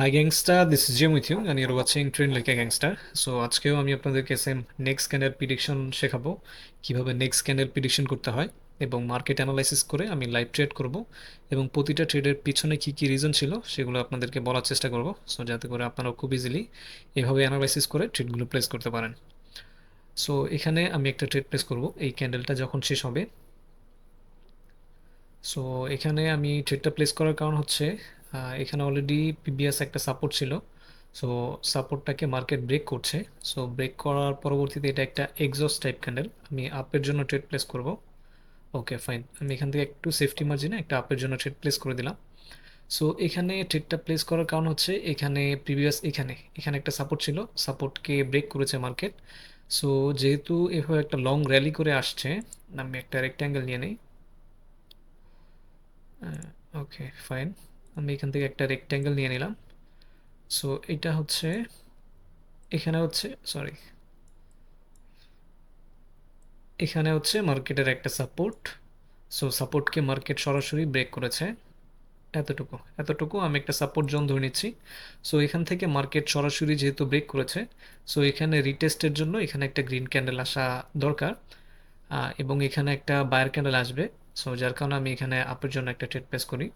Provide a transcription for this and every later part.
High gangster, this is Gem with you and your watching train like a gangster. So আজকেও আমি আপনাদেরকে same next candle prediction শেখাবো, কিভাবে next candle prediction করতে হয় এবং মার্কেট অ্যানালাইসিস করে আমি লাইভ ট্রেড করব এবং প্রতিটা ট্রেডের পিছনে কী কী রিজন ছিল সেগুলো আপনাদেরকে বলার চেষ্টা করব, সো যাতে করে আপনারাও খুব ইজিলি এভাবে অ্যানালাইসিস করে ট্রেডগুলো প্লেস করতে পারেন। সো এখানে আমি একটা ট্রেড প্লেস করব এই ক্যান্ডেলটা যখন শেষ হবে। সো এখানে আমি ট্রেডটা প্লেস করার কারণ হচ্ছে এখানে অলরেডি প্রিভিয়াস একটা সাপোর্ট ছিল। সো সাপোর্টটাকে মার্কেট ব্রেক করছে। সো ব্রেক করার পরবর্তীতে এটা একটা এক্সস্ট টাইপ ক্যান্ডেল, আমি আপের জন্য ট্রেড প্লেস করব। ওকে ফাইন, আমি এখান থেকে একটু সেফটি মার্জিনে একটা আপের জন্য ট্রেড প্লেস করে দিলাম। সো এখানে ট্রেডটা প্লেস করার কারণ হচ্ছে এখানে প্রিভিয়াস এখানে এখানে একটা সাপোর্ট ছিল, সাপোর্টকে ব্রেক করেছে মার্কেট। সো যেহেতু এভাবে একটা লং র্যালি করে আসছে, আমি একটা রেক্ট্যাঙ্গেল নিয়ে নিই। ওকে ফাইন, আমি এখান থেকে একটা রেক্ট্যাঙ্গেল নিয়ে নিলাম। সো এটা হচ্ছে এখানে হচ্ছে সরি এখানে হচ্ছে মার্কেটের একটা সাপোর্ট। সো সাপোর্টকে মার্কেট সরাসরি ব্রেক করেছে। এতটুকু এতটুকু আমি একটা সাপোর্ট জোন ধরে নিচ্ছি। সো এখান থেকে মার্কেট সরাসরি যেহেতু ব্রেক করেছে, সো এখানে রিটেস্টের জন্য এখানে একটা গ্রিন ক্যান্ডেল আসা দরকার, এবং এখানে একটা বায়ার ক্যান্ডেল আসবে। সো যার কারণে আমি এখানে আপের জন্য একটা ট্রেড প্লেস করি,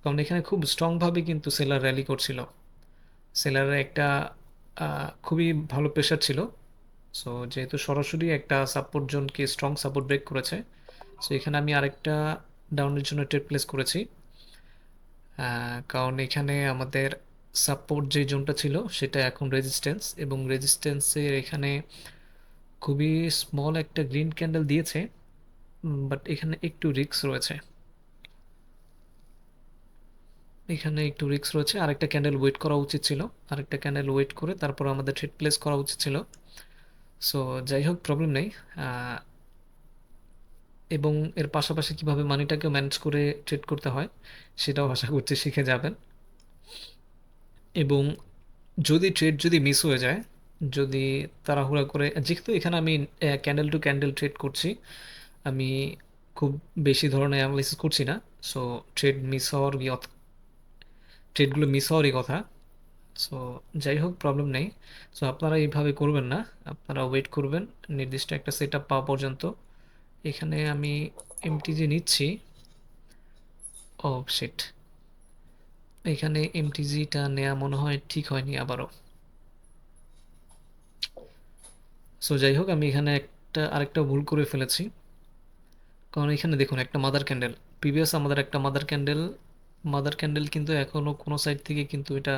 কারণ এখানে খুব স্ট্রংভাবে কিন্তু সেলার র্যালি করছিল। সেলারের একটা খুবই ভালো প্রেশার ছিল। সো যেহেতু সরাসরি একটা সাপোর্ট জোনকে স্ট্রং সাপোর্ট ব্রেক করেছে, সো এখানে আমি আরেকটা ডাউনের জন্য ট্রেড প্লেস করেছি। কারণ এখানে আমাদের সাপোর্ট যে জোনটা ছিল সেটা এখন রেজিস্ট্যান্স, এবং রেজিস্ট্যান্সের এখানে খুবই স্মল একটা গ্রিন ক্যান্ডেল দিয়েছে, বাট এখানে একটু রিস্ক রয়েছে। এখানে একটু রিস্ক রয়েছে, আরেকটা ক্যান্ডেল ওয়েট করা উচিত ছিল, আরেকটা ক্যান্ডেল ওয়েট করে তারপর আমাদের ট্রেড প্লেস করা উচিত ছিল। সো যাই হোক, প্রবলেম নেই। এবং এর পাশাপাশি কিভাবে মানিটাকেও ম্যানেজ করে ট্রেড করতে হয় সেটাও আশা করছি শিখে যাবেন। এবং যদি মিস হয়ে যায়, যদি তাড়াহুড়া করে, যেহেতু এখানে আমি ক্যান্ডেল টু ক্যান্ডেল ট্রেড করছি, আমি খুব বেশি ধরনের অ্যানালাইসিস করছি না। সো ট্রেড মিস হওয়ার ট্রেডগুলো মিস হওয়ারই কথা। সো যাই হোক, প্রবলেম নেই। সো আপনারা এইভাবে করবেন না, আপনারা ওয়েট করবেন নির্দিষ্ট একটা সেট আপ পাওয়া পর্যন্ত। এখানে আমি এমটিজি নিচ্ছি। ও শিট, এখানে এমটিজিটা নেওয়া মনে হয় ঠিক হয়নি আবারও। সো যাই হোক, আমি এখানে আরেকটা ভুল করে ফেলেছি। কারণ এখানে দেখুন একটা মাদার ক্যান্ডেল, প্রিভিয়াস আমাদের একটা মাদার ক্যান্ডেল কিন্তু এখনও কোনো সাইড থেকে কিন্তু এটা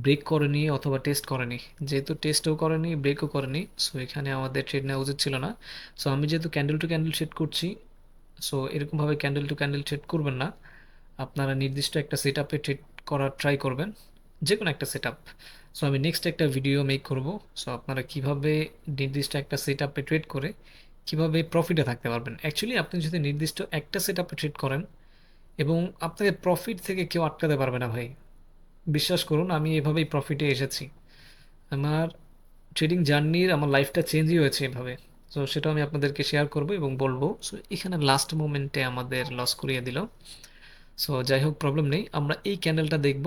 ব্রেক করেনি অথবা টেস্ট করেনি। যেহেতু টেস্টও করেনি, ব্রেকও করেনি, সো এখানে আমাদের ট্রেড নেওয়া উচিত ছিল না। সো আমি যেহেতু ক্যান্ডেল টু ক্যান্ডেল ট্রেড করছি, সো এরকমভাবে ক্যান্ডেল টু ক্যান্ডেল ট্রেড করবেন না। আপনারা নির্দিষ্ট একটা সেট আপে ট্রেড করার ট্রাই করবেন, যে কোনো একটা সেট আপ। সো আমি নেক্সট একটা ভিডিও মেক করব। সো আপনারা কিভাবে নির্দিষ্ট একটা সেট আপে ট্রেড করে কিভাবে প্রফিটে থাকতে পারবেন। অ্যাকচুয়ালি আপনি যদি নির্দিষ্ট একটা সেট আপে ট্রেড করেন এবং আপনাকে প্রফিট থেকে কেউ আটকাতে পারবে না ভাই, বিশ্বাস করুন, আমি এভাবেই প্রফিটে এসেছি। আমার ট্রেডিং জার্নির আমার লাইফটা চেঞ্জই হয়েছে এভাবে। সো সেটাও আমি আপনাদেরকে শেয়ার করব এবং বলবো। সো এখানে লাস্ট মোমেন্টে আমাদের লস করিয়ে দিল। সো যাই হোক, প্রবলেম নেই, আমরা এই ক্যান্ডেলটা দেখব।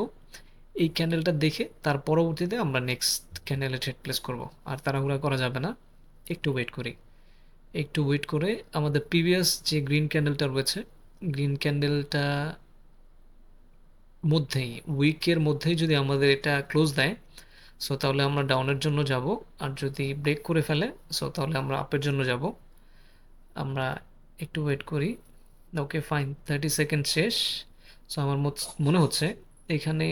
এই ক্যান্ডেলটা দেখে তার পরবর্তীতে আমরা নেক্সট ক্যান্ডেলে ট্রেড প্লেস করব। আর তাড়াহুড়া করা যাবে না, একটু ওয়েট করি। একটু ওয়েট করে আমাদের প্রিভিয়াস যে গ্রিন ক্যান্ডেলটা রয়েছে, গ্রিন ক্যান্ডেলটা মধ্যেই, উইকের মধ্যেই যদি আমাদের এটা ক্লোজ দেয়, সো তাহলে আমরা ডাউনের জন্য যাব। আর যদি ব্রেক করে ফেলে, সো তাহলে আমরা আপের জন্য যাব। আমরা একটু ওয়েট করি। ওকে ফাইন, 30 সেকেন্ড শেষ। সো আমার মনে হচ্ছে এখানে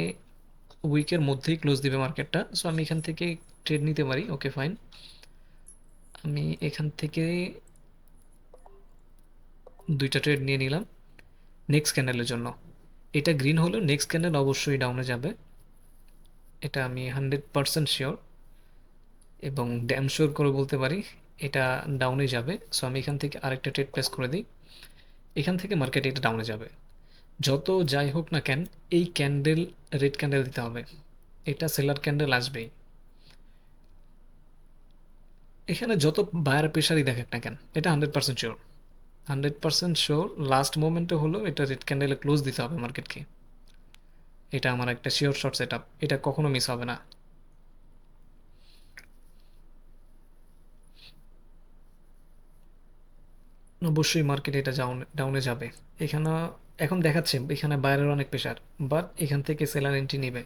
উইকের মধ্যেই ক্লোজ দিবে মার্কেটটা। সো আমি এখান থেকে ট্রেড নিতে পারি। ওকে ফাইন, আমি এখান থেকে দুইটা ট্রেড নিয়ে নিলাম নেক্সট ক্যান্ডেলের জন্য। এটা গ্রিন হলেও নেক্সট ক্যান্ডেল অবশ্যই ডাউনে যাবে, এটা আমি 100% শিওর, এবং ড্যাম শিওর করে বলতে পারি এটা ডাউনে যাবে। সো আমি এখান থেকে আরেকটা ট্রেড প্লেস করে দিই। এখান থেকে মার্কেট এটা ডাউনে যাবে, যত যাই হোক না কেন। এই ক্যান্ডেল রেড ক্যান্ডেল দিতে হবে, এটা সেলার ক্যান্ডেল আসবেই। এখানে যত বায়ার প্রেশারই দেখেন না কেন, এটা 100% শিওর, 100% শিওর লাস্ট মোমেন্টে হলো এটা রেড ক্যান্ডেলে ক্লোজ দিতে হবে মার্কেটকে। এটা আমার একটা শিওর শর্ট সেট আপ, এটা কখনো মিস হবে না। অবশ্যই মার্কেট এটা ডাউনে যাবে। এখানে এখন দেখাচ্ছে এখানে বাইরের অনেক প্রেশার, বাট এখান থেকে সেলার এন্ট্রি নিবে,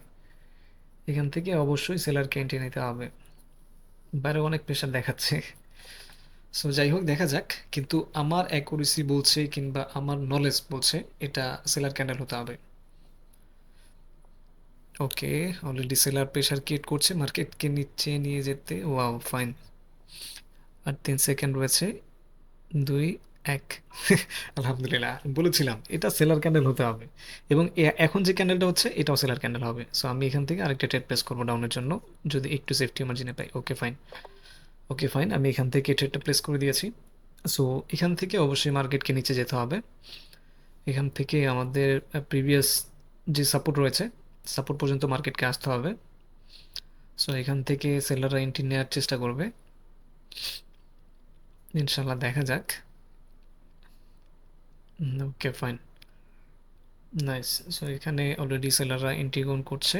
এখান থেকে অবশ্যই সেলারকে এন্ট্রি নিতে হবে। বাইরে অনেক প্রেশার দেখাচ্ছে। সো যাই হোক দেখা যাক, কিন্তু আমার অ্যাকুরেসি বলছে কিংবা আমার নলেজ বলছে এটা সেলার ক্যান্ডেল হতে হবে। ওকে, অলরেডি সেলার প্রেশার ক্রিয়েট করছে মার্কেটকে নিচে নিয়ে যেতে। Wow, fine. আর 3 সেকেন্ড রয়েছে। 2, 1। আলহামদুলিল্লাহ, বলেছিলাম এটা সেলার ক্যান্ডেল হতে হবে। এবং এখন যে ক্যান্ডেলটা হচ্ছে এটাও সেলার ক্যান্ডেল হবে। সো আমি এখান থেকে আরেকটা ট্রেড প্লেস করবো ডাউনের জন্য, যদি একটু সেফটি মার্জিনে পাই। ওকে ফাইন, ওকে ফাইন, আমি এখান থেকে ট্রেডটা প্লেস করে দিয়েছি। সো এখান থেকে অবশ্যই মার্কেটকে নিচে যেতে হবে। এখান থেকে আমাদের প্রিভিয়াস যে সাপোর্ট রয়েছে, সাপোর্ট পর্যন্ত মার্কেটকে আসতে হবে। সো এখান থেকে সেলাররা এন্ট্রি নেওয়ার চেষ্টা করবে, ইনশাল্লাহ দেখা যাক। Okay fine, nice. সো এখানে অলরেডি সেলাররা এন্ট্রি গ্রহণ করছে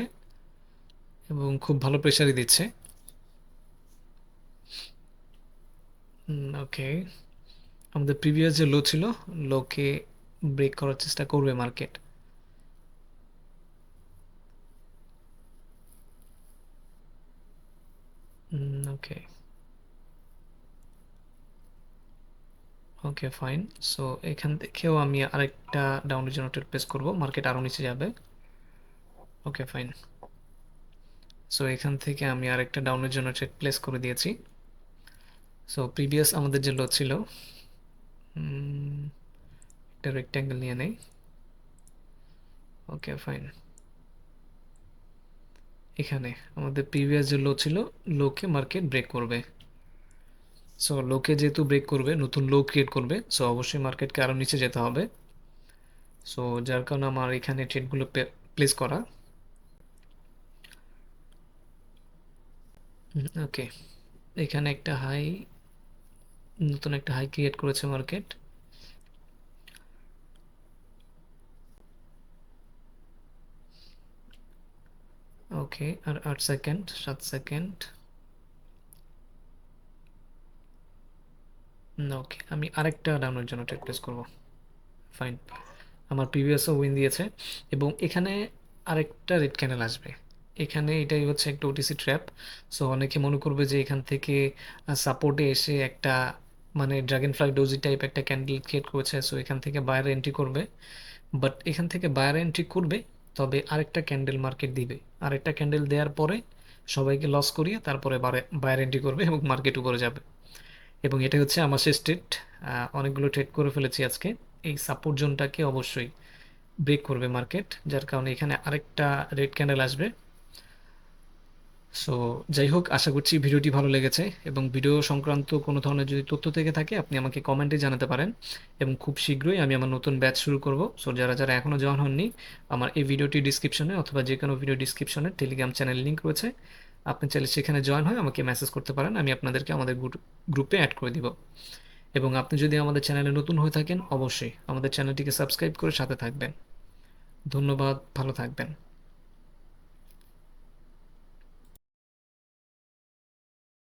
এবং খুব ভালো প্রেশারই দিচ্ছে। ওকে, আমাদের প্রিভিয়াস যে লো ছিল, লোকে ব্রেক করার চেষ্টা করবে মার্কেট। ওকে, ওকে ফাইন। সো এখান থেকেও আমি আরেকটা ডাউনের জন্য ট্রেড প্লেস করবো, মার্কেট আরও নিচে যাবে। Okay fine. সো এখান থেকে আমি আরেকটা ডাউনের জন্য ট্রেড প্লেস করে দিয়েছি। সো প্রিভিয়াস আমাদের যে লো ছিল, একটা রেক্ট্যাঙ্গেল নিয়ে নেই। ওকে ফাইন, এখানে আমাদের প্রিভিয়াস যে লো ছিল, লোকে মার্কেট ব্রেক করবে। সো লোকে যেহেতু ব্রেক করবে, নতুন লো ক্রিয়েট করবে, সো অবশ্যই মার্কেটকে আরও নিচে যেতে হবে। সো যার কারণে আমার এখানে ট্রেডগুলো প্লেস করা। ওকে, এখানে একটা হাই, নতুন একটা হাই ক্রিয়েট করেছে মার্কেট। ওকে, আর 8 সেকেন্ড, 7 সেকেন্ড। ওকে, আমি আরেকটা ডাউনের জন্য ট্রেড প্লেস করব। ফাইন, আমার প্রিভিয়াসও উইন দিয়েছে। এবং এখানে আরেকটা রেড ক্যান্ডেল আসবে। এখানে এটাই হচ্ছে একটা ওটিসি ট্র্যাপ। সো অনেকে মনে করবে যে এখান থেকে সাপোর্টে এসে একটা মানে ড্রাগন ফ্লাই ডোজি টাইপ একটা ক্যান্ডেল ক্রিয়েট করেছে, সো এখান থেকে বায়ার এন্ট্রি করবে। বাট এখান থেকে বায়ার এন্ট্রি করবে, তবে আরেকটা ক্যান্ডেল মার্কেট দিবে। আরেকটা ক্যান্ডেল দেওয়ার পরে সবাইকে লস করিয়ে তারপরে বায়ার এন্ট্রি করবে এবং মার্কেট উপরে যাবে। এবং এটা হচ্ছে আমার শেষ ট্রেড। অনেকগুলো ট্রেড করে ফেলেছি আজকে। এই সাপোর্ট জোনটাকে অবশ্যই ব্রেক করবে মার্কেট, যার কারণে এখানে আরেকটা রেড ক্যান্ডেল আসবে। সো যাই হোক, আশা করছি ভিডিওটি ভালো লেগেছে, এবং ভিডিও সংক্রান্ত কোনো ধরনের যদি তথ্য থেকে থাকে আপনি আমাকে কমেন্টে জানাতে পারেন। এবং খুব শীঘ্রই আমি আমার নতুন ব্যাচ শুরু করব। সো যারা যারা এখনও জয়েন হননি, আমার এই ভিডিওটি ডিসক্রিপশনে অথবা যে কোনো ভিডিও ডিসক্রিপশনে টেলিগ্রাম চ্যানেল লিঙ্ক রয়েছে, আপনি চাইলে সেখানে জয়েন হয়ে আমাকে মেসেজ করতে পারেন, আমি আপনাদেরকে আমাদের গ্রুপে অ্যাড করে দিব। এবং আপনি যদি আমাদের চ্যানেলে নতুন হয়ে থাকেন, অবশ্যই আমাদের চ্যানেলটিকে সাবস্ক্রাইব করে সাথে থাকবেন। ধন্যবাদ, ভালো থাকবেন।